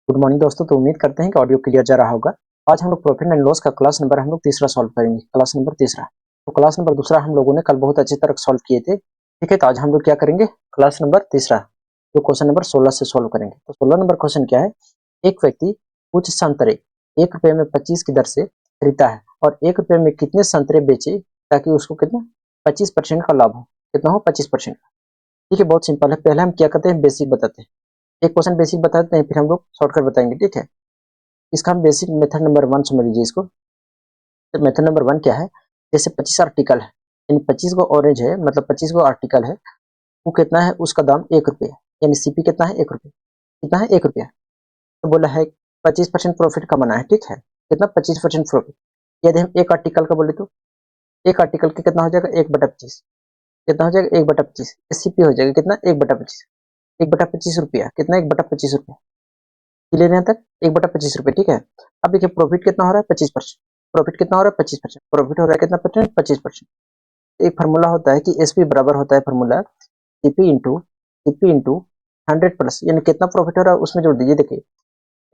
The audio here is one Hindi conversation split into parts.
गुड मॉर्निंग दोस्तों। तो उम्मीद करते हैं कि ऑडियो क्लियर जा रहा होगा। आज हम लोग प्रॉफिट एंड लॉस का क्लास नंबर हम लोग तीसरा सॉल्व करेंगे। क्लास नंबर तीसरा। तो क्लास नंबर दूसरा हम लोगों ने कल बहुत अच्छी तरह सॉल्व किए थे। ठीक है, तो आज हम लोग क्या करेंगे, क्लास नंबर तीसरा जो क्वेश्चन नंबर 16 से सॉल्व करेंगे। तो 16 नंबर क्वेश्चन क्या है, एक व्यक्ति कुछ संतरे 1 रुपये में 25 की दर से खरीदता है और 1 रुपये में कितने संतरे बेचे ताकि उसको कितना 25% का लाभ हो। कितना हो 25%। ठीक है, बहुत सिंपल है। पहले हम क्या करते हैं, बेसिक बताते हैं। एक क्वेश्चन बेसिक बताते हैं, फिर हम लोग शॉर्टकट बताएंगे। ठीक है, इसका हम बेसिक मेथड नंबर 1 समझ लीजिए इसको। तो मेथड नंबर 1 क्या है, जैसे 25 आर्टिकल है, यानी 25 को ऑरेंज है, मतलब 25 को आर्टिकल है, वो कितना है, उसका दाम 1 रुपये, यानी सीपी कितना है 1 रुपये। कितना है 1 रुपया। तो बोला है 25% प्रॉफिट कमाना है। ठीक है, कितना 25% प्रॉफिट। यदि हम एक आर्टिकल का बोले तो एक आर्टिकल का कितना हो जाएगा 1/25। कितना हो जाएगा 1/25। सीपी हो जाएगा कितना 1/25। 1/25 रुपया कितना 1/25 रुपया। क्लियर है यहाँ तक 1/25 रुपये। ठीक है, अब देखिए प्रॉफिट कितना हो रहा है 25%। प्रॉफिट कितना हो रहा है 25%। प्रॉफिट हो रहा है कितना परसेंट 25%। एक फार्मूला होता है कि एसपी बराबर होता है फार्मूला सीपी इंटू 100 प्लस, यानी कितना प्रॉफिट हो रहा है उसमें जोड़ दीजिए। देखिए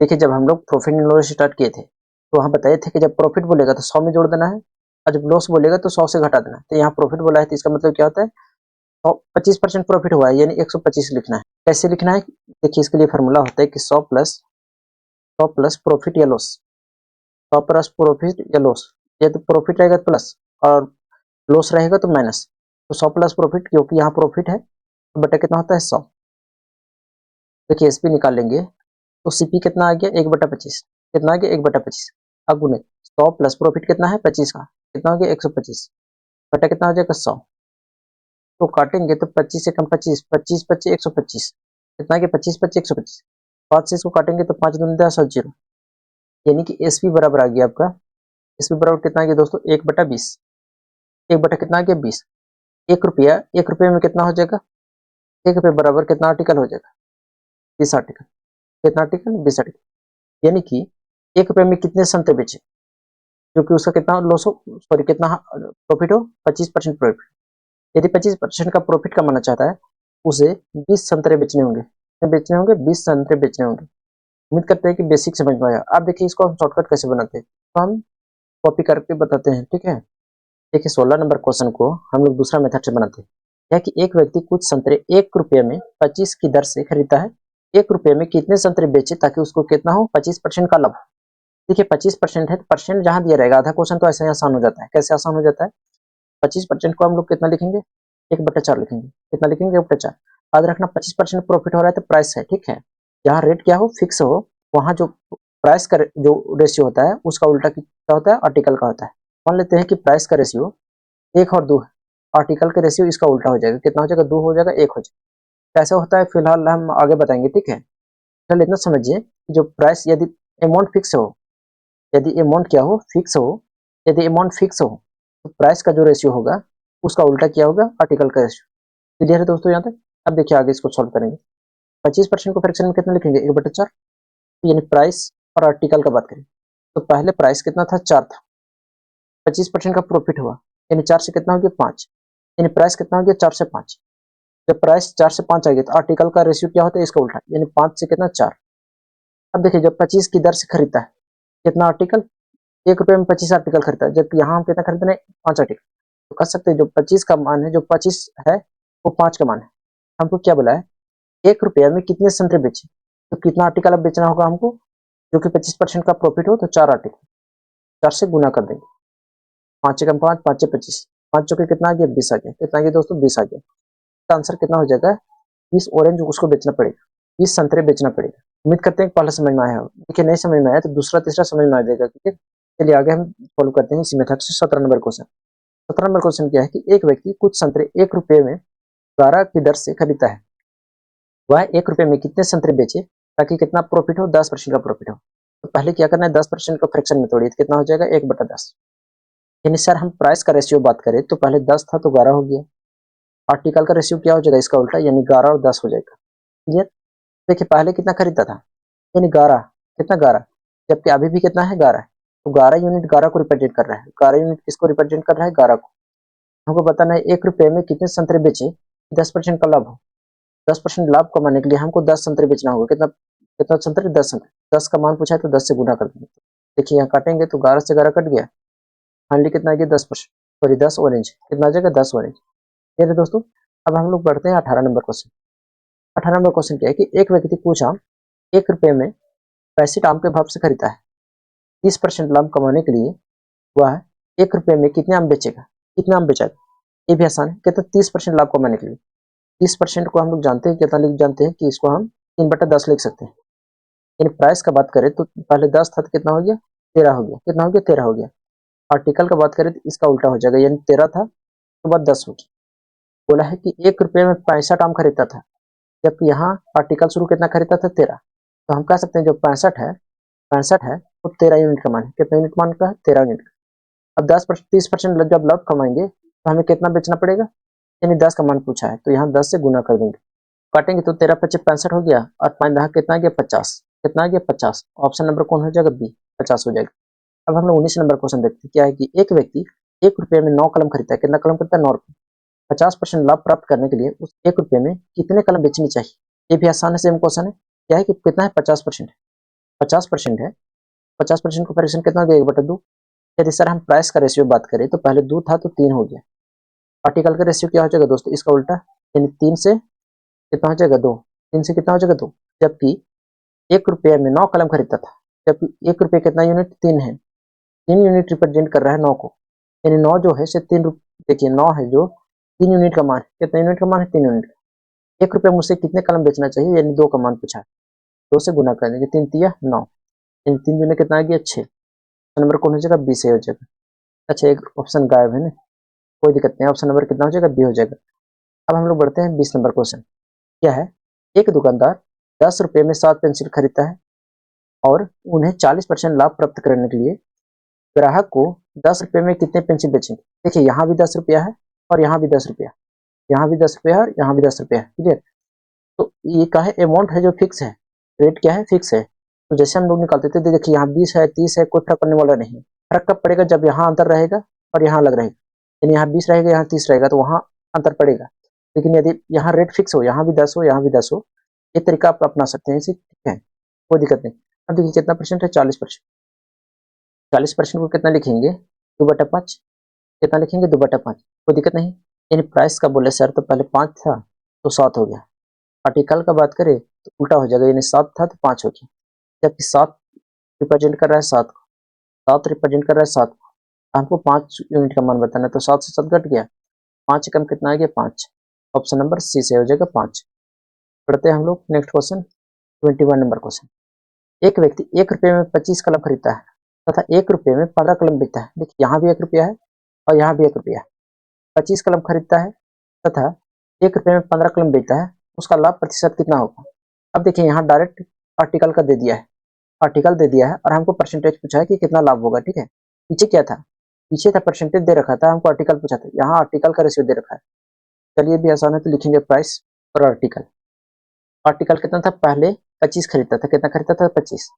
देखिए जब हम लोग प्रॉफिट एंड लॉस स्टार्ट किए थे तो वहाँ बताए थे कि जब प्रॉफिट बोलेगा तो 100 में जोड़ देना है और जब लॉस बोलेगा तो 100 से घटा देना है। तो यहाँ प्रॉफिट बोला है तो इसका मतलब क्या होता है 25% प्रॉफिट हुआ है, यानी 125 लिखना है। कैसे लिखना है, देखिए इसके लिए फार्मूला होता है कि 100 प्लस प्रॉफिट या लॉस। 100 प्लस प्रॉफिट या लॉस, या तो प्रॉफिट रहेगा प्लस और लॉस रहेगा तो माइनस। तो 100 प्लस प्रॉफिट, क्योंकि यहाँ प्रॉफिट है तो बटा कितना होता है 100। देखिए एसपी निकाल लेंगे तो सीपी कितना आ गया 1/25। कितना आ गया 1/25। अब गुने 100 प्लस प्रॉफिट कितना है 25 का, कितना हो गया 125 बटा कितना हो जाएगा 100। तो काटेंगे तो 25 से कम 25, 25 25 125, कितना आ गया 25 25 125। 5 से इसको काटेंगे तो 5 दूनी 10 और 0, यानी कि एसपी बराबर आ गया आपका। एसपी बराबर कितना आ गया दोस्तों 1/20। 1 बटा कितना आ गया 20। 1 रुपया, 1 रुपये में कितना हो जाएगा, 1 रुपये बराबर कितना आर्टिकल हो जाएगा 20 आर्टिकल। कितना आर्टिकल 20 आर्टिकल, यानी कि 1 रुपये में कितने संतरे बेचे, क्योंकि उसका कितना लॉस हो, सॉरी कितना प्रॉफिट हो 25% प्रॉफिट। यदि 25% का प्रॉफिट कमाना चाहता है उसे 20 संतरे बेचने होंगे। कितने बेचने होंगे 20 संतरे बेचने होंगे। उम्मीद करते हैं कि बेसिक समझ में आया। आप देखिए इसको हम शॉर्टकट कैसे बनाते हैं, तो हम कॉपी करके बताते हैं। ठीक है, देखिए 16 नंबर क्वेश्चन को हम लोग दूसरा मेथड से बनाते हैं। यह कि एक व्यक्ति कुछ संतरे 1 रुपये में 25 की दर से खरीदता है। 1 रुपये में कितने संतरे बेचे ताकि उसको कितना हो 25% का लाभ। देखिए 25% है तो परसेंट जहां दिया रहेगा, आधा क्वेश्चन तो ऐसे ही आसान हो जाता है। कैसे आसान हो जाता है, 25% को हम लोग कितना लिखेंगे 1/4 लिखेंगे। कितना लिखेंगे 1/4। याद रखना 25% प्रॉफिट हो रहा है तो प्राइस है। ठीक है, जहाँ रेट क्या हो फिक्स हो, वहां जो प्राइस का जो रेशियो होता है उसका उल्टा क्या होता है आर्टिकल का होता है। मान लेते हैं कि प्राइस का रेशियो 1 और 2 है, आर्टिकल का रेशियो इसका उल्टा हो जाएगा। कितना हो जाएगा 2 हो जाएगा 1 हो जाएगा। कैसे होता है फिलहाल हम आगे बताएंगे। ठीक है, चल इतना समझिए, जो प्राइस यदि अमाउंट फिक्स हो, यदि अमाउंट क्या हो फिक्स हो, यदि अमाउंट फिक्स हो तो प्राइस का जो रेशियो होगा उसका उल्टा क्या होगा आर्टिकल का रेशियो। क्लियर है दोस्तों यहाँ तक। अब देखिए आगे इसको सॉल्व करेंगे। 25% को फ्रैक्शन में कितना लिखेंगे 1/4, यानी प्राइस और आर्टिकल का बात करें तो पहले प्राइस कितना था 4 था, 25% का प्रॉफिट हुआ, यानी 4 से कितना हो गया 5, यानी प्राइस कितना हो गया 4 से 5। जब प्राइस 4 से 5 आ गया तो आर्टिकल का रेशियो क्या होता है इसका उल्टा, यानी 5 से कितना 4। अब देखिए जब 25 की दर से खरीदता है कितना आर्टिकल, 1 रुपये में 25 आर्टिकल खरीदता है, जबकि यहाँ हम कितना खरीद रहे हैं 5 आर्टिकल। तो कह सकते हैं जो 25 का मान है, जो 25 है वो 5 का मान है। हमको क्या बोला है 1 रुपये में कितने संतरे बेचे, तो कितना आर्टिकल अब बेचना होगा हमको, जो कि 25% का प्रॉफिट हो तो 4 आर्टिकल। 4 से गुना कर देंगे, 5 एकम 5, 5 25, 5 चौके कितना आ गया 20 आ गया। कितना आ गया दोस्तों 20 आ गया। इसका आंसर कितना हो जाएगा 20 ऑरेंज उसको बेचना पड़ेगा, 20 संतरे बेचना पड़ेगा। उम्मीद करते हैं पहला समझ में आया हो। देखिए नहीं समझ में आया तो दूसरा तीसरा समझ में आ जाएगा। ठीक है, चलिए आगे हम फॉलो करते हैं इसी मेथड से। 17 नंबर क्वेश्चन। 17 नंबर क्वेश्चन क्या है कि एक व्यक्ति कुछ संतरे 1 रुपये में 12 की दर से खरीदता है। वह 1 रुपये में कितने संतरे बेचे ताकि कितना प्रॉफिट हो 10% का प्रॉफिट हो। तो पहले क्या करना है 10% को फ्रैक्शन में तोड़िए, कितना हो जाएगा 1/10। यानी सर हम प्राइस का रेशियो बात करें तो पहले 10 था तो 12 हो गया। आर्टिकल का रेशियो क्या हो जाएगा इसका उल्टा, यानी 11 और 10 हो जाएगा। क्लियर। देखिए पहले कितना खरीदा था, यानी 11, कितना 11, जबकि अभी भी कितना है 11। तो 11 यूनिट 11 को रिप्रेजेंट कर रहा है। 11 यूनिट किसको रिप्रेजेंट कर रहा है 11 को। हमको बताना है 1 रुपये में कितने संतरे बेचे 10% का लाभ हो। 10% लाभ कमाने के लिए हमको 10 संतरे बेचना होगा। कितना कितना संतरे 10 संतरे। 10 का मान पूछा है तो 10 से गुना कर देंगे। देखिए यहाँ काटेंगे तो 11 से 11 कट गया, फाइनली कितना आ गया 10%, सॉरी 10 ऑरेंज, कितना आ जाएगा 10 ऑरेंज। ठीक है दोस्तों, अब हम लोग बढ़ते हैं 18 नंबर क्वेश्चन। 18 नंबर क्वेश्चन क्या है कि एक व्यक्ति कुछ आम 1 रुपये में 65 आम के भाव से खरीदा है। 30% लाभ कमाने के लिए वह 1 रुपये में कितने आम बेचेगा, कितना आम बेचेगा? ये भी आसान है, कहते हैं 30% लाभ कमाने के लिए। 30% को हम लोग जानते हैं, कितना लिख जानते हैं कि इसको हम 3/10 लिख सकते हैं। यानी प्राइस का बात करें तो पहले 10 था तो कितना हो गया 13 हो गया, कितना हो गया 13 हो गया। आर्टिकल का बात करें तो इसका उल्टा हो जाएगा, यानी 13 था तो बाद 10 हो गया। बोला है कि 1 रुपये में 65 आम खरीदता था, जबकि यहाँ आर्टिकल शुरू कितना खरीदता था 13। तो हम कह सकते हैं जो 65 है वो 13 यूनिट का मान है। कितना यूनिट मान का है 13 यूनिट का। अब 30% जब लाभ कमाएंगे तो हमें कितना बेचना पड़ेगा, यानी 10 का मान पूछा है तो यहाँ 10 से गुना कर देंगे, काटेंगे तो 13 पच्चीस 65 हो गया और 5 दहा कितना आ गया 50, कितना आ गया 50। ऑप्शन नंबर कौन हो जाएगा बी, 50 हो जाएगा। अब हम लोग 19 नंबर क्वेश्चन देखते हैं, क्या है कि एक व्यक्ति 1 रुपये में 9 कलम खरीदता है। कितना कलम खरीदता है 9 रुपये। 50% लाभ प्राप्त करने के लिए उस 1 रुपये में कितने कलम बेचनी चाहिए? ये भी आसान है, सेम क्वेश्चन है। क्या है कि कितना है 50%, 50% है, 50% का फ्रैक्शन कितना हो गया 1/2। यदि सर हम प्राइस का रेशियो बात करें तो पहले 2 था तो 3 हो गया। आर्टिकल का रेशियो क्या हो जाएगा दोस्तों, इसका उल्टा, यानी 3 से कितना हो जाएगा 2, 3 से कितना हो जाएगा 2। जबकि 1 रुपये में 9 कलम खरीदता था, जबकि 1 रुपये कितना यूनिट 3 है, 3 यूनिट रिप्रेजेंट कर रहा है 9 को, यानी 9 जो है से 3 देखिए 9 है जो 3 यूनिट का मान है। कितना यूनिट का मान है 3 यूनिट का। 1 रुपये मुझसे कितने कलम बेचना चाहिए, यानी 2 का मान पूछा है, 2 से गुना कर देंगे, 3 तिया 9, यानी 3 दूनी कितना आ गया 6। नंबर कौन हो जाएगा बी से हो जाएगा। अच्छा एक ऑप्शन गायब है ना, कोई दिक्कत नहीं, ऑप्शन नंबर कितना हो जाएगा बी हो जाएगा। अब हम लोग बढ़ते हैं 20 नंबर क्वेश्चन। क्या है, एक दुकानदार 10 रुपये में 7 पेंसिल खरीदता है और उन्हें 40% लाभ प्राप्त करने के लिए ग्राहक को 10 रुपये में कितने पेंसिल बेचेंगे। देखिए यहाँ भी 10 रुपया है और यहाँ भी 10 रुपया, यहाँ भी 10 रुपया है और यहाँ भी 10 रुपया है, क्लियर। तो ये क्या है, अमाउंट है जो फिक्स है, रेट क्या है फिक्स है। तो जैसे हम लोग निकालते थे, देखिए यहाँ 20 है 30 है, कोई फर्क पड़ने वाला नहीं है। फर्क कब पड़ेगा, जब यहाँ अंतर रहेगा और यहाँ अलग रहेगा, यानी यहाँ 20 रहेगा यहाँ 30 रहेगा तो वहाँ अंतर पड़ेगा। लेकिन यदि यहाँ रेट फिक्स हो, यहाँ भी 10 हो यहाँ भी 10 हो, ये तरीका आप अपना सकते हैं, इसी ठीक है, कोई दिक्कत नहीं। अब देखिए कितना परसेंट है 40%, 40% को कितना लिखेंगे 2/5, कितना लिखेंगे 2/5, कोई दिक्कत नहीं। यानी प्राइस का बोले सर तो पहले 5 था तो 7 हो गया। आर्टिकल का बात करें तो उल्टा हो जाएगा, यानी 7 था तो 5 हो गया, जबकि 7 रिप्रेजेंट कर रहा है 7 को, 7 रिप्रेजेंट कर रहा है 7 को, हमको 5 यूनिट का मान बताना है तो 7 से 7 घट गया, 5 कम कितना आ गया 5। ऑप्शन नंबर सी से हो जाएगा 5। पढ़ते हैं हम लोग नेक्स्ट क्वेश्चन 21 नंबर क्वेश्चन। एक व्यक्ति 1 रुपये में 25 कलम खरीदता है तथा 1 रुपये में 15 कलम बेचता है। देखिए यहाँ भी 1 रुपया है और यहाँ भी 1 रुपया है। 25 कलम खरीदता है तथा 1 रुपये में 15 कलम बेचता है, उसका लाभ प्रतिशत कितना होगा। अब देखिए यहाँ डायरेक्ट आर्टिकल का दे दिया है, आर्टिकल दे दिया है और हमको परसेंटेज पूछा है कि कितना लाभ होगा, ठीक है। पीछे क्या था, पीछे था परसेंटेज दे रखा था, हमको आर्टिकल पूछा था, यहाँ आर्टिकल का रेशियो दे रखा है। चलिए भी आसान है तो लिखेंगे प्राइस और आर्टिकल। आर्टिकल कितना था, पहले 25 खरीदता था, कितना खरीदता था 25,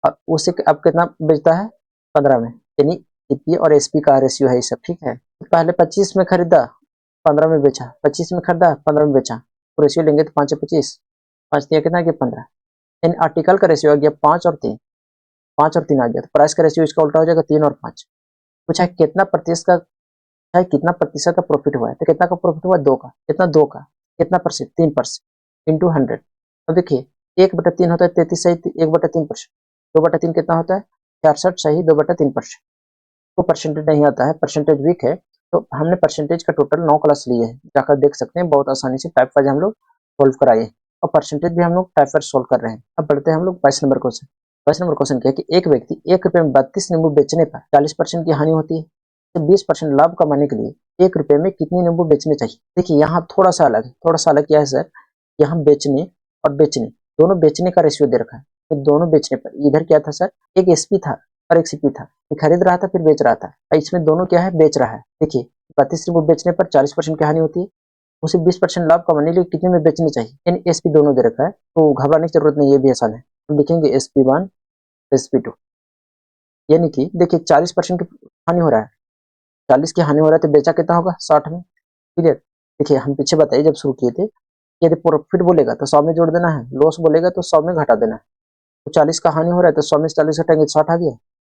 और उसे अब कितना बेचता है 15 में, यानी जीपी और एसपी का रेशियो है ये सब, ठीक है। तो पहले 25 में खरीदा 15 में बेचा, 25 में खरीदा 15 में बेचा, तो रेशियो लेंगे तो 5 25, 5 दिया कितना गया 15। यानी आर्टिकल का रेशियो आ गया 5 और 3, 5 और 3 आ गया, तो प्राइस का रेशियो इसका उल्टा हो जाएगा 3 और 5। पूछा है कितना प्रतिशत का, है कितना प्रतिशत का प्रॉफिट हुआ है, तो कितना का प्रॉफिट हुआ 2 का, कितना 2 का, कितना परसेंट 3% इंटू 100। अब देखिए 1/3 होता है 33 सही 1/3%, 2/3 कितना होता है 66 सही 2/3%। तो परसेंटेज नहीं आता है, परसेंटेज वीक है, तो हमने परसेंटेज का टोटल 9 क्लास लिए है, जाकर देख सकते हैं, बहुत आसानी से टाइप वाइज हम लोग सोल्व कराए और परसेंटेज भी हम लोग टाइप वाइज सोल्व कर रहे हैं। अब बढ़ते हैं हम लोग 22 नंबर क्वेश्चन। 22 नंबर क्वेश्चन क्या है कि एक व्यक्ति 1 रुपये में 32 नींबू बेचने पर 40% की हानि होती है, तो 20% लाभ कमाने के लिए 1 रुपये में कितने नींबू बेचने चाहिए। देखिए यहाँ थोड़ा सा अलग है, थोड़ा सा अलग क्या है सर, यहाँ बेचने और बेचने दोनों बेचने का रेशियो दे रखा है, तो दोनों बेचने पर इधर क्या था सर, एक एसपी था और एक सीपी था, खरीद रहा था फिर बेच रहा था, और इसमें दोनों क्या है बेच रहा है। देखिए 32 रुपये बेचने पर 40% की हानि होती है, उसे 20% लाभ कमाने के लिए कितने में बेचनी चाहिए, यानी एसपी दोनों दे रखा है, तो घबराने की जरूरत नहीं, ये भी आसान है। हम लिखेंगे SP1 SP2, यानी कि देखिए 40% की हानि हो रहा है, 40 की हानि हो रहा है तो बेचा कितना होगा 60 में, क्लियर। देखिए हम पीछे बताइए जब शुरू किए थे, यदि प्रॉफिट बोलेगा तो 100 में जोड़ देना है, लॉस बोलेगा तो 100 में घटा देना है। तो 40 का हानि हो रहा है तो 100 में 40 घटाएंगे तो 60 आ गया।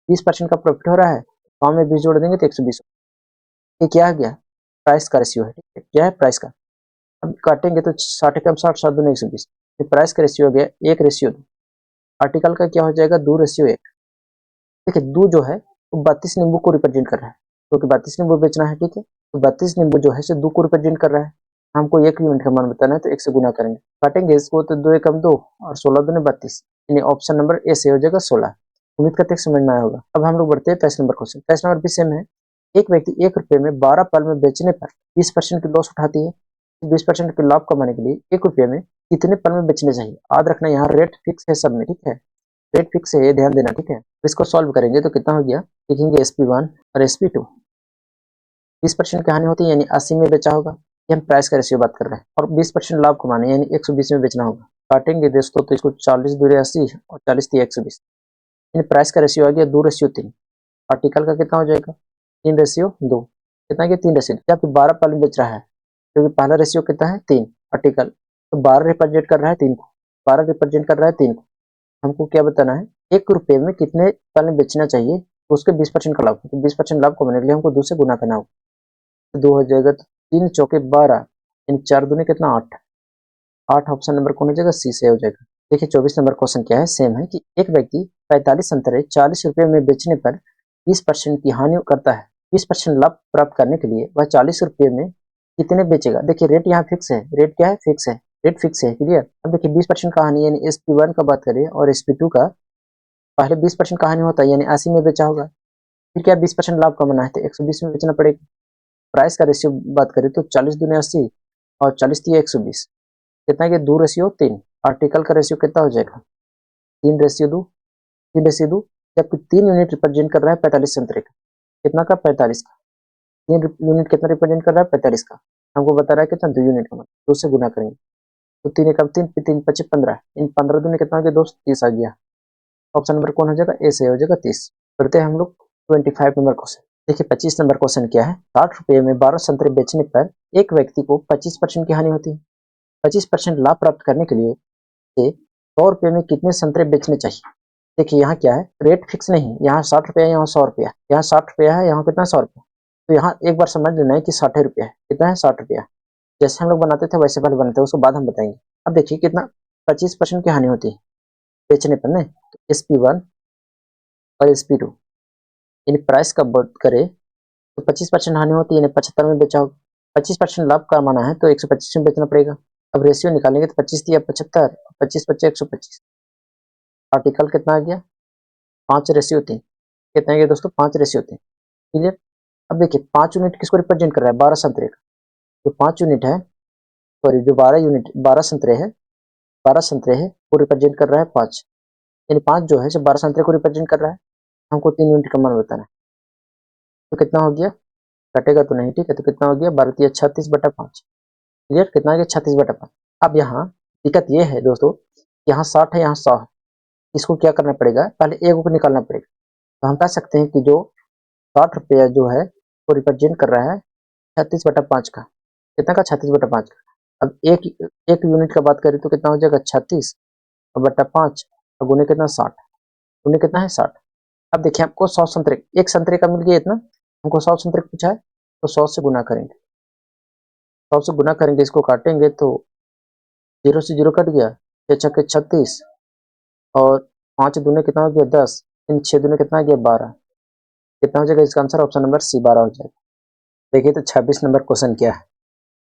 20% का प्रॉफिट हो रहा है, 100 में 20 जोड़ देंगे तो 120। ये क्या आ गया? प्राइस का रेशियो है, ठीक है, क्या है? प्राइस का। अब काटेंगे तो 60 कम 60, 7 दूनी 120। ये प्राइस का रेशियो हो गया 1:2। आर्टिकल का क्या हो जाएगा? 2:1। देखिए 2 जो है वो 32 नींबू को रिप्रेजेंट कर रहा है, क्योंकि 32 नींबू बेचना है, ठीक है। तो 32 नींबू जो है 2 को रिप्रेजेंट कर रहा है। हमको 1 यूनिट का मान बताना है तो 1 से गुना करेंगे, काटेंगे इसको तो 2 एकम 2 और 16 दूनी 32, यानी ऑप्शन नंबर ए से हो जाएगा 16। उम्मीद करते हैं समझ में आया होगा। अब हम लोग बढ़ते हैं 23 नंबर क्वेश्चन। 23 नंबर भी सेम है। एक व्यक्ति 1 रुपये में 12 पल में बेचने पर 20% की लॉस उठाती है। 20% के लाभ कमाने के लिए 1 रुपये में कितने पल में बेचने चाहिए? याद रखना यहाँ रेट फिक्स है सब में, ठीक है, रेट फिक्स है, ये ध्यान देना, ठीक है। इसको सॉल्व करेंगे तो कितना हो गया? लिखेंगे SP1 और SP2। 20% की हानि होती है यानी 80 में बेचा होगा, ये हम प्राइस का रेशियो बात कर रहे हैं, और 20% लाभ कमाने यानी 120 में बेचना होगा। काटेंगे दोस्तों तो इसको 40 दूरी 80 और 40 थी 120, यानी प्राइस का रेशियो आ गया 2:3। आर्टिकल का कितना हो जाएगा? 3:2। कितना गया? 3:3। या फिर 12 पल बेच रहा है, क्योंकि पहला रेशियो कितना है? 3। आर्टिकल तो 12 रिप्रेजेंट कर रहा है 3 को, 12 रिप्रेजेंट कर रहा है 3 को। हमको क्या बताना है? 1 रुपये में कितने पल में बेचना चाहिए, तो उसके 20% का लाभ, तो 20% लाभ कमाने के लिए हमको 2 से गुना करना होगा। तो 2 हो जाएगा तो 3 चौके 12, यानी 4 दूनी कितना? 8। 8 ऑप्शन नंबर कौन हो जाएगा? सी से हो जाएगा। देखिए 24 नंबर क्वेश्चन क्या है? सेम है कि एक व्यक्ति 45 संतरे 40 रुपये में बेचने पर 20% की हानि करता है। 20% लाभ प्राप्त करने के लिए वह 40 रुपये में कितने बेचेगा? देखिए रेट यहाँ फिक्स है, रेट क्या है? फिक्स है, रेट फिक्स है, क्लियर। अब देखिए 20% का हानि यानी SP1 का बात करें और SP2 का, पहले 20% का हानि होता है यानी 80 में बेचा होगा, फिर क्या 20% लाभ कमाना है तो 120 में बेचना पड़ेगा। प्राइस का रेशियो बात करें तो 40 दूनी 80 और 40 थी 120, कितना है? 2:3। आर्टिकल का रेशियो कितना हो जाएगा? 3:2। 3:2, जबकि 3 यूनिट रिप्रेजेंट कर रहा है 45 संतरे का, कितना का? 45 का। 3 यूनिट कितना रिप्रेजेंट कर रहा है? 45 का। हमको बता रहा है कितना? 2 यूनिट का, मतलब 2 से गुना करेंगे तो 3 एकम 3, 3 25 15, इन 15 दूनी कितना हो गया दोस्त? 30 आ गया। ऑप्शन नंबर कौन हो जाएगा? ए से हो जाएगा 30। करते हैं हम लोग 25 नंबर क्वेश्चन। देखिए 25 नंबर क्वेश्चन क्या है? 60 रुपये में 12 संतरे बेचने पर एक व्यक्ति को 25% की हानि होती है। 25% लाभ प्राप्त करने के लिए से 100 रुपये में कितने संतरे बेचने चाहिए? देखिए यहाँ क्या है? रेट फिक्स नहीं, यहाँ 60 रुपया, यहाँ 100 रुपया, यहाँ 60 रुपया है, यहाँ कितना? 100 रुपया। तो यहाँ एक बार समझ लेना है कि 60 रुपया है, कितना है? 60 रुपया। जैसे हम लोग बनाते थे वैसे पहले बनाते हैं, उसको बाद हम बताएंगे। अब देखिए कितना 25% की हानि होती है बेचने पर ना, तो SP1 और SP2, यानी प्राइस का बात करें तो 25% हानि होती है यानी 75 में बेचा होगा। 25% लाभ कमाना है तो 125 में बेचना पड़ेगा। अब रेशियो निकालेंगे तो 25 दिया 75, 25 बचे 125। आर्टिकल कितना आ गया? 5:3। कितना गया दोस्तों? 5:3। क्लियर। अब देखिए 5 यूनिट किसको रिप्रेजेंट कर रहा है? 12 संतरे का। जो 5 यूनिट है, सॉरी जो 12 यूनिट 12 संतरे है, 12 संतरे है वो रिप्रेजेंट कर रहा है 5, यानी 5 जो है 12 संतरे को रिप्रेजेंट कर रहा है। हमको 3 यूनिट का मान बताना है, तो कितना हो गया? कटेगा तो नहीं, ठीक है। तो कितना हो गया? 12 36/5। क्लियर। कितना आ गया? 36/5। अब यहाँ दिक्कत ये है दोस्तों, यहाँ 60 है, यहाँ 100 है, इसको क्या करना पड़ेगा? पहले एक को निकालना पड़ेगा। तो हम कह सकते हैं कि जो 60 रुपया जो है वो रिप्रेजेंट कर रहा है 36/5 का। कितना का? 36/5 का। अब एक एक यूनिट का बात करें तो कितना हो जाएगा? 36 और बट्टा 5 और गुने कितना? 60। गुने कितना है? 60। अब देखिए आपको 100 संतरे, एक संतरे का मिल गया इतना, हमको 100 संतरे पूछा है तो 100 से गुना करेंगे। 100 से गुना करेंगे, इसको काटेंगे तो 0 से 0 कट गया, 6 छक्के 36 और 5 दूने कितना हो गया? 10, इन 6 दूने कितना आ गया? 12। कितना हो जाएगा? इसका आंसर ऑप्शन नंबर सी 12 हो जाएगा। देखिए तो 26 नंबर क्वेश्चन क्या है?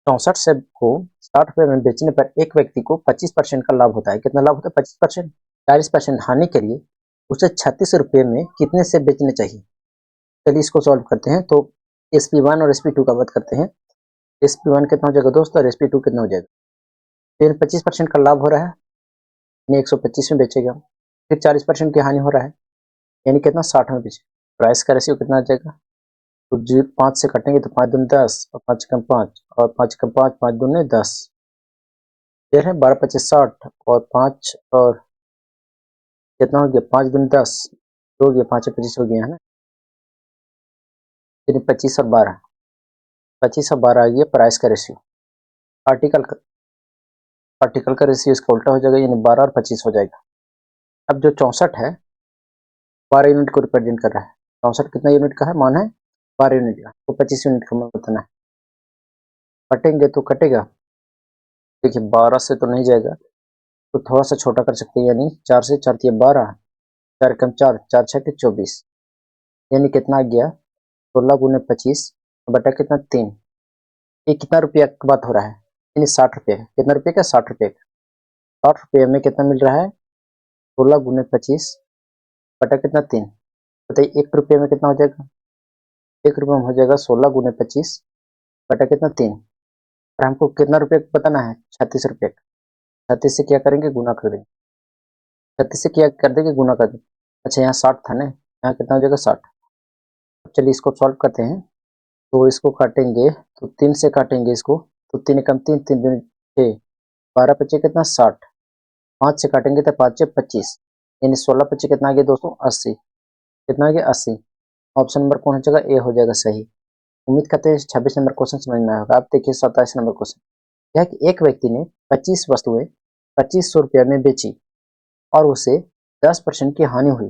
64 सेब को 60 रुपये में बेचने पर एक व्यक्ति को 25% का लाभ होता है। कितना लाभ होता है? 25%। 40% हानि के लिए उसे 36 रुपये में कितने सेब बेचने चाहिए? चलिए इसको सॉल्व करते हैं। तो SP1 और SP2 का बात करते हैं। SP1 कितना हो जाएगा दोस्तों और SP2 कितना हो जाएगा? फिर 25% का लाभ हो रहा है यानी 125 में बेचेगा, फिर 40% की हानि हो रहा है यानी कितना? 60 में बेचेगा। प्राइस का रेशियो कितना आ जाएगा? तो 5 से कटेंगे तो 5 दूनी 10 और 5 कम 5 और 5 कम 5, 5 दूनी 10, फिर है 12×25 = 60 और 5 और कितना हो गया? 5 दूनी 10 हो गया, 5 25 हो गया है ना, फिर 25 और 12, 25 और 12 आ गया प्राइस का रेशियो। आर्टिकल का रेशियो इसका उल्टा हो जाएगा यानी 12 और 25 हो जाएगा। अब जो 64 है 12 यूनिट को रिप्रेजेंट कर रहा है। 64 कितना यूनिट का है, मान है 12 यूनिट का, तो 25 यूनिट का मान बताना है। कटेंगे तो कटेगा, देखिए 12 से तो नहीं जाएगा, तो थोड़ा सा छोटा कर सकते हैं, यानी 4 से 4 दिया 12, 4 कम 4, 4 छः के 24, यानी कितना आ गया 16 × 25 बटा कितना 3। ये कितना रुपया की बात हो रहा है, यानी 60 रुपये का। कितना रुपये का, 60 रुपये का। 60 रुपये में कितना मिल रहा है, 16 × 25 बटा कितना 3। बताइए 1 रुपये में कितना हो जाएगा, 1 रुपये में हो जाएगा 16 × 25 बटा कितना 3। और हमको कितना रुपये बताना है, 36 रुपये का। 36 से क्या करेंगे, गुना कर देंगे। 36 से क्या कर देंगे, गुना कर देंगे। अच्छा यहाँ 60 था ना, यहाँ कितना हो जाएगा 60। चलिए इसको सॉल्व करते हैं। तो इसको काटेंगे तो 3 से काटेंगे इसको, तो 3 कम 3, 3 दूनी 6, 12 पच्चे कितना 60। 5 से काटेंगे तो 5 25, यानी 16 पच्चे कितना आ गया दोस्तों 80। कितना आ गया 80। ऑप्शन नंबर कौन हो जाएगा, ए हो जाएगा सही। उम्मीद करते हैं 26 नंबर क्वेश्चन समझ में आया होगा। आप देखिए 27 नंबर क्वेश्चन, यह कि एक व्यक्ति ने 25 वस्तुएं 2500 रुपये में बेची और उसे 10% की हानि हुई।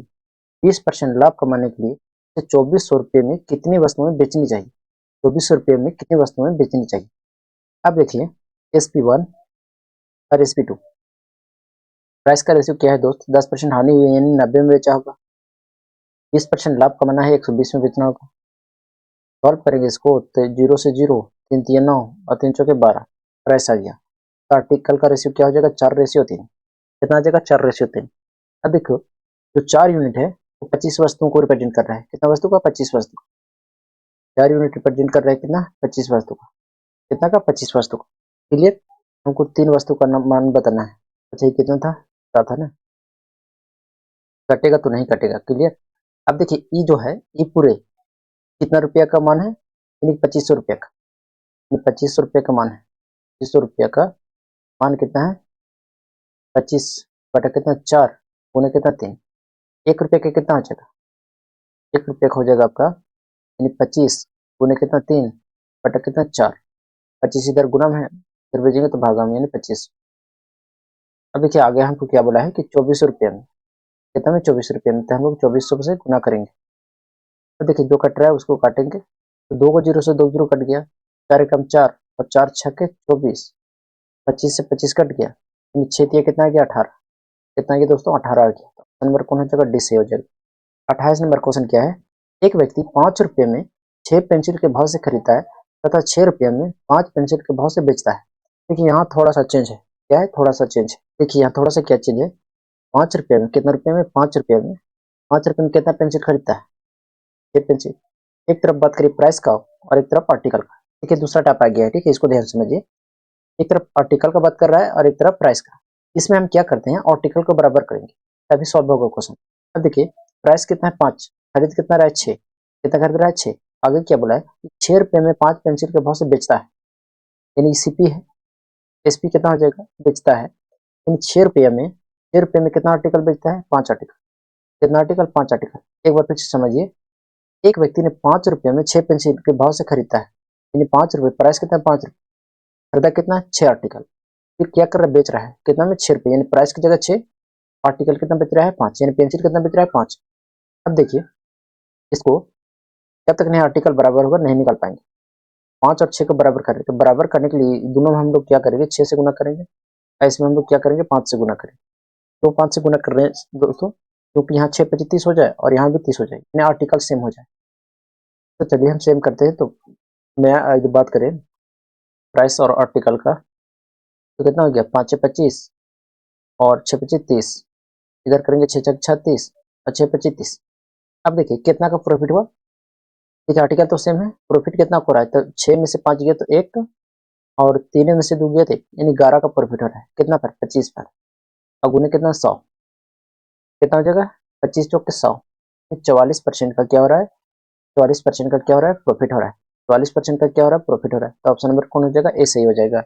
20% लाभ कमाने के लिए 2400 रुपये में कितनी वस्तुएं बेचनी चाहिए। 2400 रुपये में कितनी वस्तुएं बेचनी चाहिए। अब देखिए SP1 और SP2, प्राइस का रेशियो क्या है दोस्त, 10% हानि हुई यानी 90 में बेचा होगा। 20% लाभ कमाना है 120 में बेचना होगा। सॉल्व करेंगे इसको तो 0 से 0, 3 3 9 और 3 चौके 12, प्राइस आ गया। तो आर्टिकल का रेशियो क्या हो जाएगा, 4:3। कितना आ जाएगा, 4:3। अब देखो जो 4 यूनिट है वो 25 वस्तुओं को रिप्रेजेंट कर रहा है। कितना वस्तु का, 25 वस्तु। 4 यूनिट रिप्रेजेंट कर रहा है कितना, 25 वस्तु का। कितना का, 25 वस्तु का। क्लियर। हमको 3 वस्तु का मान बताना है। अच्छा ये कितना था, 4 था ना, कटेगा तो नहीं कटेगा। क्लियर। अब देखिए ई जो है ये पूरे कितना रुपया का मान है, यानी 2500 रुपये का। 2500 रुपये का मान है, 2500 रुपये का मान कितना है, 25 बटा कितना 4 गुने कितना 3। 1 रुपये का कितना हो जाएगा, 1 रुपये का हो जाएगा आपका, यानी 25 गुने कितना 3 बटा कितना 4। 25 इधर गुना में है, इधर भेजेंगे तो भागा में, यानी 25। अब देखिए आगे हमको क्या बोला है कि 2400 रुपये में, कितना में 2400 रुपये में, तो हम लोग 2400 से गुना करेंगे। तो देखिए जो कट रहा है उसको काटेंगे, तो 2 को 0 से 2 0 कट गया, 4 एकम 4 और 4 छक्के 24, 25 से 25 कट गया, 6 कितना आ गया 18। कितना आ गया दोस्तों, 18 आ गया। तो नंबर कौन हो जाएगा, डी से हो जाएगा। 28 नंबर क्वेश्चन क्या है, एक व्यक्ति 5 रुपये में 6 पेंसिल के भाव से खरीदता है तथा 6 रुपये में 5 पेंसिल के भाव से बेचता है। देखिए यहाँ थोड़ा सा चेंज है, क्या है, थोड़ा सा चेंज है। देखिए यहाँ थोड़ा सा क्या चेंज है, 5 रुपये में, कितना रुपये में, 5 रुपये में, 5 रुपये में कितना पेंसिल खरीदता है, 6 पेंसिल। एक तरफ बात करिए प्राइस का और एक तरफ आर्टिकल का। देखिए दूसरा टाइप आ गया है, ठीक है, इसको ध्यान से समझिए। एक तरफ आर्टिकल का बात कर रहा है और एक तरफ प्राइस का। इसमें हम क्या करते हैं, आर्टिकल को बराबर करेंगे तभी सॉल्व होगा क्वेश्चन। अब देखिए प्राइस कितना है 5, खरीद कितना रहा है 6, कितना खरीद रहा है 6। आगे क्या बोला है, 6 रुपये में 5 पेंसिल के भाव से बेचता है, यानी CP है। SP कितना हो जाएगा, बेचता है, यानी 6 रुपये में कितना आर्टिकल बेचता है, 5 आर्टिकल। कितना आर्टिकल, 5 आर्टिकल। एक बार फिर से समझिए, एक व्यक्ति ने 5 रुपये में 6 पेंसिल के भाव से खरीदता है, यानी 5 रुपये, प्राइस कितना है 5 रुपये, खरीदा कितना 6 आर्टिकल। फिर क्या कर रहा है, बेच रहा है कितना में 6 रुपये, यानी प्राइस की जगह 6, आर्टिकल कितना बेच रहा है 5, यानी पेंसिल कितना बेच रहा है 5। अब देखिए इसको जब तक नहीं आर्टिकल बराबर होगा नहीं निकाल पाएंगे। 5 और 6 को बराबर करें, तो बराबर करने के लिए दोनों में हम लोग क्या करेंगे, 6 से गुना करेंगे, और इसमें हम लोग क्या करेंगे, 5 से गुना करेंगे। तो 5 से गुना कर रहे हैं दोस्तों, क्योंकि यहाँ 6 25 30 हो जाए और यहाँ भी 30 हो जाए, यानी आर्टिकल सेम हो जाए। तो चलिए हम सेम करते हैं। तो नया बात करें प्राइस और आर्टिकल का, तो कितना हो गया, 5 6 25 और 6 25 30, इधर करेंगे 6 6 36 और 6 25 30। अब देखिए कितना का प्रॉफिट हुआ, देखिए आर्टिकल तो सेम है, प्रॉफिट कितना हो रहा है, तो 6 में से 5 गया तो 1 और 3 में से 2 गया थे, यानी 11 का प्रॉफिट हो रहा है। कितना पर, 25 पर, और गुने कितना 100, कितना हो जाएगा 25 चौके 100, 44% का क्या हो रहा है, 44% का क्या हो रहा है, प्रॉफिट हो रहा है। 44% का क्या हो रहा है, प्रॉफिट हो रहा है। तो ऑप्शन नंबर कौन हो जाएगा, ए सही हो जाएगा।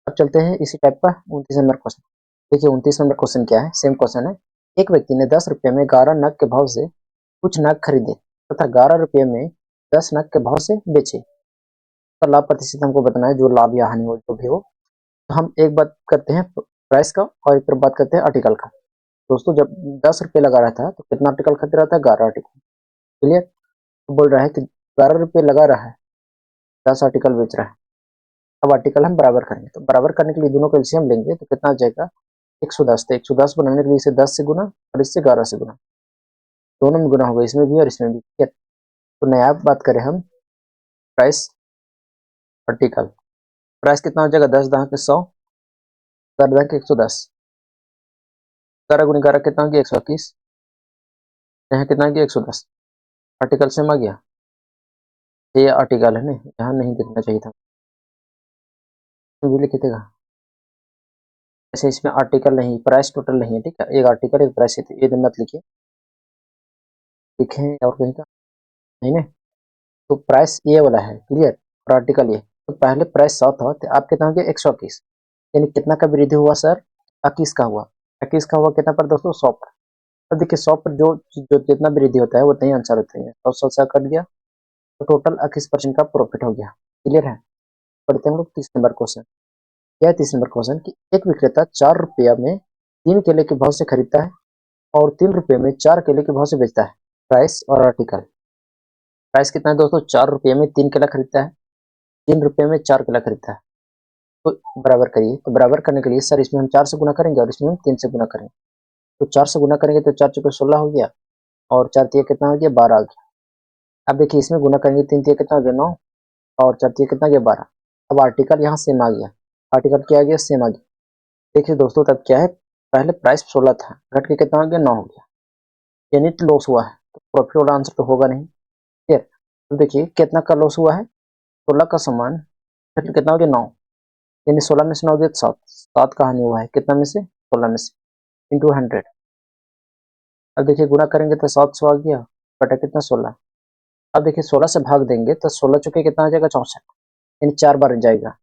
अब चलते हैं इसी टाइप का 29 नंबर क्वेश्चन। देखिए 29 नंबर क्वेश्चन क्या है, सेम क्वेश्चन है। एक व्यक्ति ने 10 रुपये में 11 नग के भाव से कुछ नग खरीदे तथा 11 रुपये में 10 नग के भाव से बेचे। तो लाभ प्रतिशत हमको बताना है, जो लाभ या हानि हो जो भी हो। तो हम एक बात करते हैं प्राइस का और एक तरफ बात करते हैं आर्टिकल का। दोस्तों जब 10 रुपये लगा रहा था तो कितना आर्टिकल खरीद रहा था, 11 आर्टिकल। क्लियर। तो बोल रहा है कि 12 रुपये लगा रहा है, 10 आर्टिकल बेच रहा है। अब आर्टिकल हम बराबर करेंगे, तो बराबर करने के लिए दोनों का एलसीएम लेंगे तो कितना आ जाएगा, 110। तो 110 बनाने के लिए इसे 10 से गुना और इससे 11 से गुना, दोनों में गुना होगा, इसमें भी और इसमें भी। ठीक है। तो नया बात करें हम प्राइस आर्टिकल, प्राइस कितना हो जाएगा, 10 × 100, 11 × 110, 11 × 11 कितना हो गया, 121, यहाँ कितना हो गया, 110। आर्टिकल सेम आ गया। ये आर्टिकल है ना, यहाँ नहीं दिखना चाहिए था, भी लिखे थे। ऐसे इसमें आर्टिकल नहीं, प्राइस टोटल नहीं है। ठीक है, एक आर्टिकल एक प्राइस है, ये दिन मत लिखिए, लिखें और कहीं का नहीं ना। तो प्राइस ये वाला है, क्लियर, और आर्टिकल ये। तो पहले प्राइस 100 था, तो आप कितना हो गया, 121, यानी कितना का वृद्धि हुआ सर, 21 का हुआ। 21 का हुआ कितना पर दोस्तों, 100 पर। अब देखिए 100 पर जो जो जितना वृद्धि होता है उतना ही आंसर होता है, 100 कट गया तो टोटल 21% का प्रॉफिट हो गया। क्लियर है। पढ़ते हैं हम लोग 30 नंबर क्वेश्चन। क्या है 30 नंबर क्वेश्चन की, एक विक्रेता 4 रुपया में 3 केले के भाव से खरीदता है और 3 रुपये में 4 केले के भाव से बेचता है। प्राइस और आर्टिकल। प्राइस कितना है दोस्तों, 4 रुपये में 3 केला खरीदता है, 3 रुपये में 4 केला खरीदता है। तो बराबर करिए, तो बराबर करने के लिए सर इसमें हम 4 से गुना करेंगे और इसमें हम 3 से गुना करेंगे। तो 4 से गुना करेंगे तो 4 चौके 16 हो गया और 4 तिया कितना हो गया, 12 आ गया। अब देखिए इसमें गुना करेंगे, 3 तिया कितना हो गया, 9, और 4 तिया कितना हो गया, 12। अब आर्टिकल यहाँ सेम आ गया, आर्टिकल क्या आ गया, सेम आ गया। देखिए दोस्तों तब क्या है, पहले प्राइस 16 था, घट के कितना हो गया, 9 हो गया, यानी तो लॉस हुआ है। तो प्रॉफिट वाला आंसर तो होगा नहीं। ठीक है। तो देखिए कितना का लॉस हुआ है, 16 का सामान घट के कितना हो गया, 9, यानी 16 में से 9 गया 7, 7 का हानि हुआ है, कितना में से, 16 में से, इंटू 100। अब देखिए गुना करेंगे तो 700 आ गया, बटा कितना, 16। अब देखिए 16 से भाग देंगे तो 16 चुके कितना आ जाएगा, 64, यानी 4 बार जाएगा।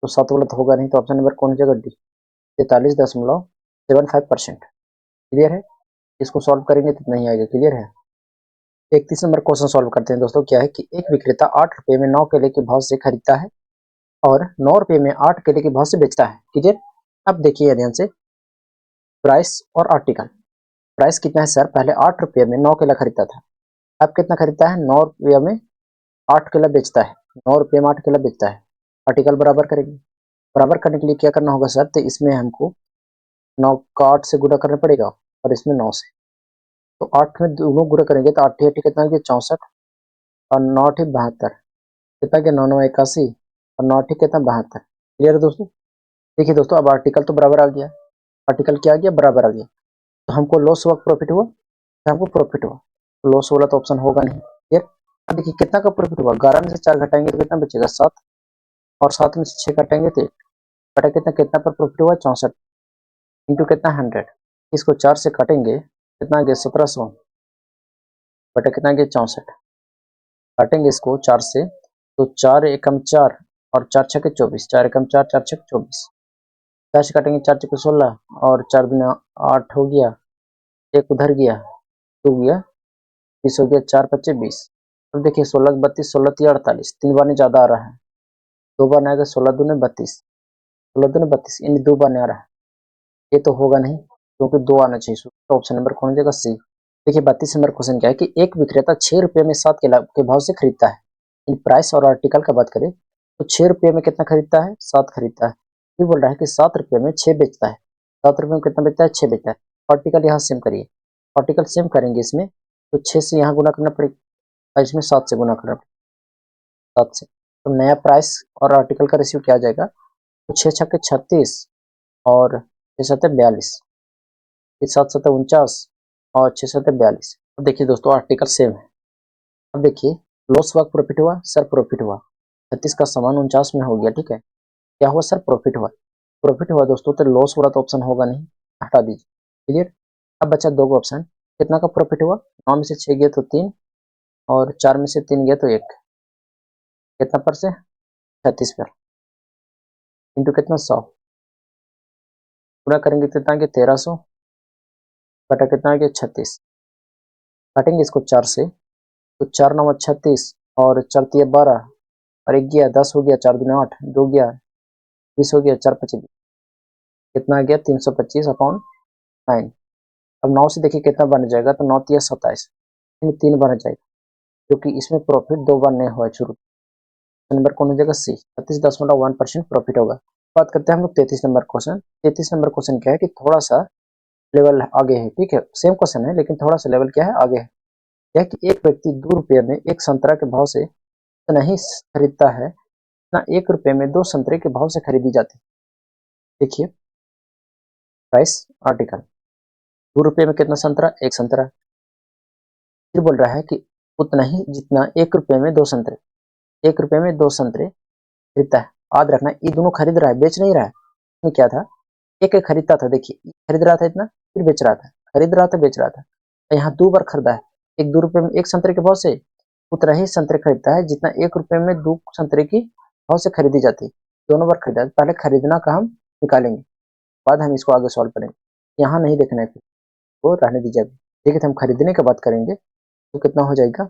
तो 7 वाला तो होगा नहीं, तो ऑप्शन नंबर कौन हो जाएगा, डी, 43.75%। क्लियर है। इसको सॉल्व करेंगे तो नहीं आएगा। क्लियर है। 31 नंबर क्वेश्चन सॉल्व करते हैं दोस्तों। क्या है कि एक विक्रेता 8 रुपये में 9 केले के भाव से खरीदता है और 9 रुपये में 8 केले के भाव से बेचता है। क्लियर। अब देखिए ध्यान से, प्राइस और आर्टिकल। प्राइस कितना है सर, पहले 8 रुपये में 9 केला खरीदता था, अब कितना खरीदता है, 9 रुपये में 8 केला बेचता है, 9 रुपये में 8 केला बेचता है। आर्टिकल बराबर करेंगे, बराबर करने के लिए क्या करना होगा सर, तो इसमें हमको 9 का 8 से गुणा करना पड़ेगा और इसमें 9 से। तो 8 में दोनों गुणा करेंगे तो 8 8 कितना हो गया, 64, और 9 8 72, कितना गया, 9 9 81, और 9 8 कितना, 72। क्लियर है दोस्तों। देखिए दोस्तों अब आर्टिकल तो बराबर आ गया, आर्टिकल क्या आ गया, बराबर आ गया। तो हमको लॉस हुआ प्रॉफिट हुआ, तो हमको प्रॉफिट हुआ, तो लॉस वाला तो ऑप्शन होगा नहीं। क्लियर। अब देखिए कितना का प्रॉफिट हुआ, 11 में से 4 घटाएंगे तो कितना बचेगा, 7, और 7 में से 6 घटाएंगे तो 1, बटा कितना, कितना पर प्रॉफिट हुआ, 64, इंटू कितना, 100। इसको 4 से काटेंगे कितना आ गया, 1700, बटा कितना आ गया, 64। काटेंगे इसको 4 से तो 4 एकम 4 और 4 छके 24, 4 एकम 4, 4 छक 24, 4 से काटेंगे 4 चौके 16 और 4 दूनी 8 हो गया, एक उधर गया, 2 गया, 20 हो गया, 4 पच्चे 20। अब देखिए 16 32, 16 तिया 48, 3 बार ज्यादा आ रहा है, 2 बार आएगा, 16 दूने 32, 16 दूने 32, इन 2 बार आ रहा है, ये तो होगा नहीं क्योंकि 2 आना चाहिए। तो ऑप्शन नंबर कौन हो जाएगा, सी। देखिए 32 नंबर क्वेश्चन क्या है कि एक विक्रेता 6 रुपये में 7 के भाव से खरीदता है। इन प्राइस और आर्टिकल का बात करें तो 6 रुपये में कितना खरीदता है, 7 खरीदता है। फिर बोल रहा है कि 7 रुपये में 6 बेचता है, 7 रुपये में कितना बेचता है, 6 बेचता है। आर्टिकल यहाँ सेम करिए, आर्टिकल सेम करेंगे इसमें तो 6 से यहाँ गुना करना पड़ेगा और इसमें 7 से गुना करना पड़ेगा, 7 से। तो नया प्राइस और आर्टिकल का रेशियो क्या आ जाएगा, तो 6 छक्के 36 और 6 सत्ते 42, 7 सत्ते 49 और 6 सत्ते 42। अब देखिए दोस्तों आर्टिकल सेम है। अब देखिए लॉस हुआ प्रॉफिट हुआ, सर प्रॉफिट हुआ, 36 का सामान 49 में हो गया। ठीक है, क्या हुआ सर, प्रॉफिट हुआ, प्रॉफिट हुआ दोस्तों, तो लॉस हो रहा तो ऑप्शन होगा नहीं, हटा दीजिए। क्लियर। अब बचा 2 ऑप्शन, कितना का प्रॉफिट हुआ, 9 में से 6 गया तो 3, और 4 में से 3 गया तो 1, कितना पर से, 36 पर, इंटू कितना, 100, पूरा करेंगे कितना गया, 1300, बटा कितना गया, 36। काटेंगे इसको 4 से तो 4 9 36 और 4 तिया 12 और 1 गया, 10 हो गया, 4 दूनी 8, 2 गया, 20 हो गया, 4 25, कितना आ गया, 325/9। अब 9 से देखिए कितना बन जाएगा, तो 9 तिया 27, इसमें 3 बन जाएगा, क्योंकि इसमें प्रॉफिट 2 बार नहीं हुआ शुरू। नंबर कौन हो जाएगा? सी, 36.1% प्रॉफिट होगा। बात करते हैं हम लोग 33 नंबर क्वेश्चन। 33 नंबर क्वेश्चन क्या है कि थोड़ा सा लेवल आगे है, ठीक है, सेम क्वेश्चन है लेकिन थोड़ा सा लेवल क्या है, आगे है। यह कि एक व्यक्ति 2 रुपये में एक संतरा के भाव से इतना ही खरीदता है ना 1 रुपये में 2 संतरे के भाव से खरीदी जाती है। देखिए प्राइस आर्टिकल, 2 रुपये में कितना संतरा? 1 संतरा। फिर बोल रहा है कि उतना ही जितना 1 रुपये में 2 संतरे, 1 रुपये में 2 संतरे खरीदता है। याद रखना ये दोनों खरीद रहा है, बेच नहीं रहा है। इसमें क्या था, एक एक खरीदता था, देखिए खरीद रहा था इतना, फिर बेच रहा था, खरीद रहा था, बेच रहा था। यहाँ 2 बार खरीदा है, एक 2 रुपये में 1 संतरे के भाव से उतना ही संतरे खरीदता है जितना 1 रुपये में 2 संतरे की भाव से खरीदी जाती है। दोनों बार खरीदा है। पहले खरीदना का हम निकालेंगे, बाद हम इसको आगे सॉल्व करेंगे। यहाँ नहीं देखना है, फिर वो रहने दीजिए अभी। देखिए तो हम खरीदने की बात करेंगे तो कितना हो जाएगा।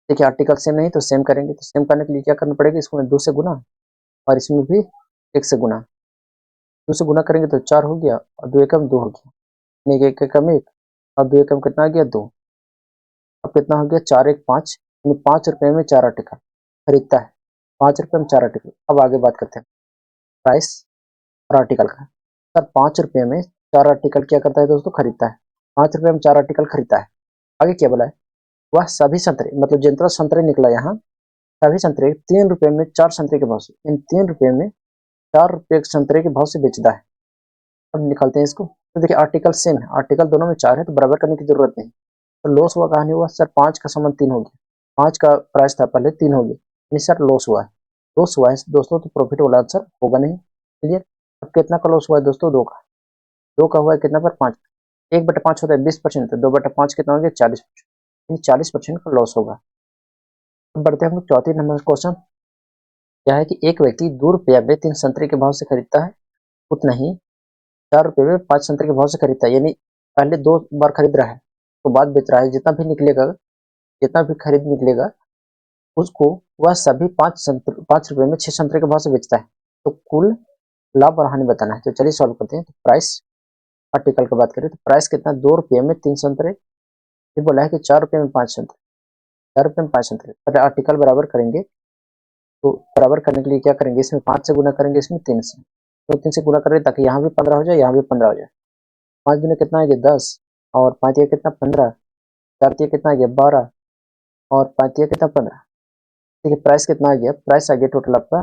देखिए आर्टिकल सेम नहीं तो सेम करेंगे, तो सेम करने के लिए क्या करना पड़ेगा, इसको 2 से गुना और इसमें भी 1 से गुना। 2 से गुना करेंगे तो 4 हो गया और 2 एकम 2 हो गया, यानी कि 1 एकम 1 और 2 एकम कितना आ गया 2। अब कितना हो गया 4 1 5, यानी 5 रुपये में 4 आर्टिकल खरीदता है, 5 रुपये में 4 आर्टिकल। अब आगे बात करते हैं प्राइस और आर्टिकल का। सर 5 रुपये में 4 आर्टिकल क्या करता है दोस्तों, खरीदता है। 5 रुपये में 4 आर्टिकल खरीदता है। आगे क्या बोला है, वह सभी संतरे, मतलब जितना संतरे निकला यहाँ, सभी संतरे 3 रुपये में 4 संतरे के भाव से, इन 3 रुपये में 4 रुपये संतरे के भाव से बेचता है। अब निकालते हैं इसको। तो देखिए आर्टिकल सेम है, आर्टिकल दोनों में 4 है तो बराबर करने की जरूरत नहीं। तो लॉस हुआ कहानी हुआ सर, 5 का सामान 3 हो गया, 5 का प्राइस था पहले 3 हो गया, यानी सर लॉस हुआ है। लॉस हुआ है दोस्तों, तो प्रॉफिट वाला आंसर होगा नहीं। क्लियर। अब कितना का लॉस हुआ है दोस्तों, 2 का। 2 का हुआ है कितना पर 5, 1/5 होता है 20%, तो 2/5 कितना हो गया 40%, 40% का लॉस होगा। अब बढ़ते हैं हम लोग चौथे नंबर क्वेश्चन। क्या है कि एक व्यक्ति 2 रुपया में 3 संतरे के भाव से खरीदता है, उतना ही 4 रुपये में 5 संतरे के भाव से खरीदता है, यानी पहले 2 बार खरीद रहा है तो बाद बेच रहा है। जितना भी निकलेगा, जितना भी खरीद निकलेगा उसको वह सभी 5 रुपये में 6 संतरे के भाव से बेचता है। तो कुल लाभ और हानि बताना है। तो चलिए सॉल्व करते हैं। तो प्राइस आर्टिकल की बात करें तो प्राइस कितना, 2 रुपये में 3 संतरे, ये बोला है कि 4 रुपये में 5 संतरे, 4 रुपये में 5 संतरे। पहले आर्टिकल बराबर करेंगे, तो बराबर करने के लिए क्या करेंगे, इसमें 5 से गुना करेंगे, इसमें 3 से, तो 3 से गुना करें ताकि यहाँ भी 15 हो जाए, यहाँ भी 15 हो जाए। 5 दूनी कितना आ गया 10, और 5 ये कितना 15, 4 ये कितना आ गया 12, और 5 ये कितना 15। देखिए प्राइस कितना आ गया, प्राइस आ गया टोटल आपका,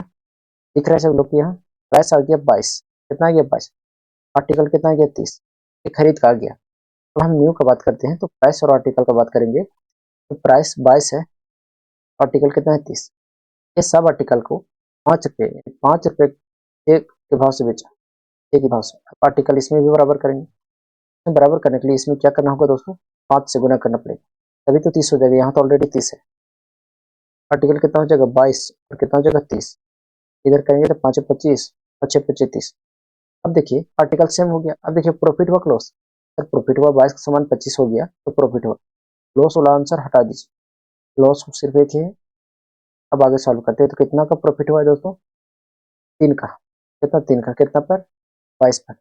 दिख रहा है सब लोग के यहाँ, प्राइस आ गया 22। कितना आ गया 22, आर्टिकल कितना आ गया 30, ये खरीद का आ गया। तो हम न्यू का बात करते हैं, तो प्राइस और आर्टिकल का बात करेंगे। तो प्राइस 22 है, आर्टिकल कितना है 30। ये सब आर्टिकल को 5 रुपये, 5 रुपये एक के भाव से बेचा, एक ही भाव से। अब आर्टिकल इसमें भी बराबर करेंगे। इसमें बराबर करने के लिए इसमें क्या करना होगा दोस्तों, 5 से गुना करना पड़ेगा, तभी तो 30 हो जाएगा। यहाँ तो ऑलरेडी 30 है। आर्टिकल कितना हो जाएगा 22 और कितना हो जाएगा 30, इधर करेंगे तो 5 25 और 6 25 30। अब देखिए आर्टिकल सेम हो गया। अब देखिए प्रॉफिट हुआ क्लोज, सर प्रॉफिट हुआ 22 का सामान 25 हो गया तो प्रॉफिट हुआ। लॉस वाला आंसर हटा दीजिए, लॉस सिर्फ एक ही है। अब आगे सॉल्व करते हैं। तो कितना का प्रॉफिट हुआ है दोस्तों, 3 का। कितना 3 का, कितना पर 22 पर,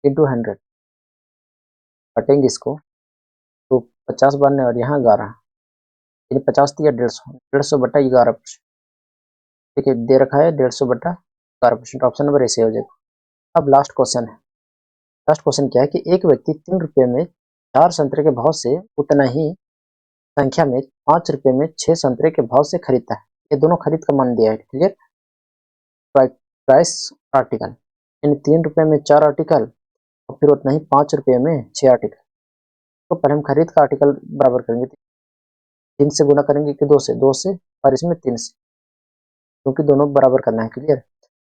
इंटू 100, कटेंगे इसको तो 50 बनने और यहाँ 11, यानी 50 दिया 150, 150 बटा 11%। देखिए दे रखा है 150 बटा 11%, ऑप्शन नंबर ऐसे हो जाएगा। अब लास्ट क्वेश्चन है। लास्ट क्वेश्चन क्या है कि एक व्यक्ति 3 रुपये में 4 संतरे के भाव से उतना ही संख्या में 5 रुपये में 6 संतरे के भाव से खरीदता है। ये दोनों खरीद का मान दिया है। क्लियर। प्राइस आर्टिकल, यानी 3 रुपये में 4 आर्टिकल और फिर उतना ही 5 रुपये में 6 आर्टिकल। तो पहले हम खरीद का आर्टिकल बराबर करेंगे, 3 से गुना करेंगे कि 2 से, 2 से और इसमें 3 से, क्योंकि दोनों बराबर करना है। क्लियर।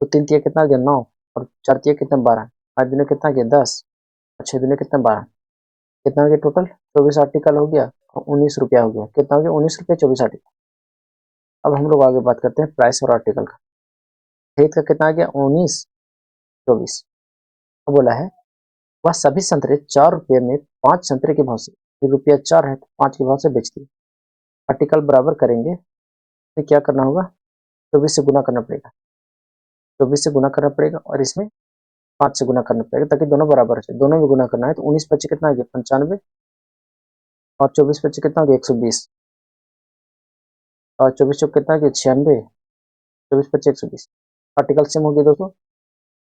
तो 3 तिया कितना आ गया 9, और 4 तिया कितना 12, 5 दूनी कितना आ गया 10, और 6 दूनी कितना 12, कितना हो गया टोटल 24 आर्टिकल हो गया और 19 रुपया हो गया। कितना हो गया 19 रुपये 24 आर्टिकल। अब हम लोग आगे बात करते हैं प्राइस और आर्टिकल का। खरीद का कितना आ गया 19 24। अब बोला है वह सभी संतरे 4 रुपये में 5 संतरे के भाव से, रुपया 4 है तो 5 के भाव से बेचती है। आर्टिकल बराबर करेंगे तो क्या करना होगा, 24 से गुना करना पड़ेगा, 24 से गुना करना पड़ेगा और इसमें 5 से गुना करना पड़ेगा ताकि दोनों बराबर हो जाए। दोनों में गुना करना है तो 19 पच्चीस कितना आ गया 95 और 24 पच्चीस कितना आ गया 120 और 24 चौक कितना आ गया 96 24 पच्चीस 120 आर्टिकल सेम हो गया दोस्तों।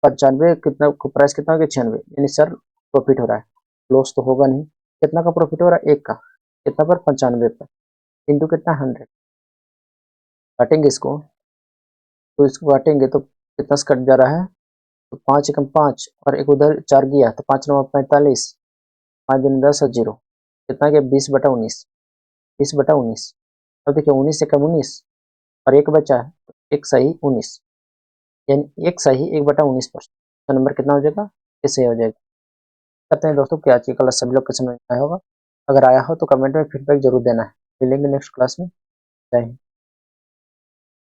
95 कितना प्राइस कितना हो गया 96 यानी सर प्रॉफिट हो रहा है, लॉस तो होगा नहीं। कितना का प्रॉफिट हो रहा है एक का, कितना पर 95 पर इंटू कितना 100 काटेंगे इसको, तो इसको काटेंगे तो कितना से कट जा रहा है तो 5 एकम 5 और एक उधर 4 गया तो 5 9 45 5 दूनी 10 और 0 कितना गया 20/19 20/19। अब देखिए 19 एकम 19 और एक बचा है तो एक सही 19 यानी एक सही 1/19 तो नंबर कितना हो जाएगा ये सही हो जाएगा। कहते हैं दोस्तों कि आज की क्लास सभी लोग को समझ में आया होगा, अगर आया हो तो कमेंट में फीडबैक जरूर देना है। मिलेंगे नेक्स्ट क्लास में। जय हिंद।